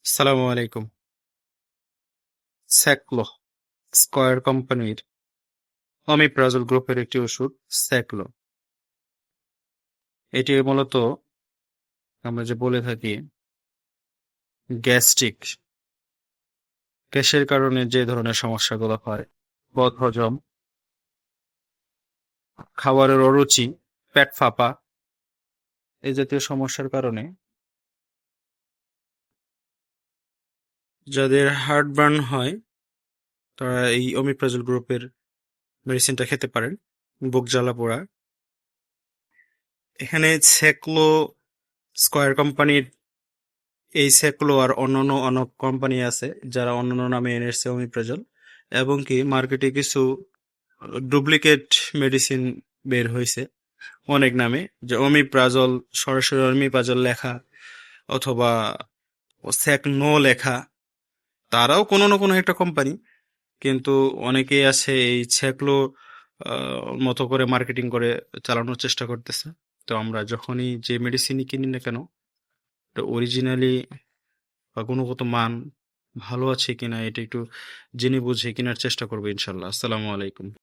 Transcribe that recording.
আসসালামু আলাইকুম। স্যাকলো স্কয়ার কোম্পানির অমিপ্রাজল গ্রুপের একটি ওষুধ স্যাকলো। এটি মূলত আমরা যে বলে থাকি গ্যাস্ট্রিক, গ্যাসের কারণে যে ধরনের সমস্যাগুলো হয়, বদহজম, খাবারের অরুচি, পেট ফাঁপা, এই জাতীয় সমস্যার কারণে যাদের হার্টবার্ন হয় তারা এই অমিপ্রাজল গ্রুপের মেডিসিনটা খেতে পারেন। বুক জ্বালা পোড়া, এখানে স্যাকলো স্কয়ার কোম্পানির এই স্যাকলো আর অন্যান্য অনেক কোম্পানি আছে যারা অন্যান্য নামে এনেছে অমিপ্রাজল, এবং কি মার্কেটে কিছু ডুপ্লিকেট মেডিসিন বের হয়েছে অনেক নামে, যে অমিপ্রাজল সরাসরি অমিপ্রাজল লেখা অথবা স্যাকনো লেখা। তারাও কোনো না কোনো একটা কোম্পানি, কিন্তু অনেকেই আছে এই স্যাকলো মতো করে মার্কেটিং করে চালানোর চেষ্টা করতেছে। তো আমরা যখনই যে মেডিসিনই কিনি না কেন, অরিজিনালি বা গুণগত মান ভালো আছে কিনা এটা একটু জেনে বুঝে কেনার চেষ্টা করবো ইনশাল্লাহ। আসসালামু আলাইকুম।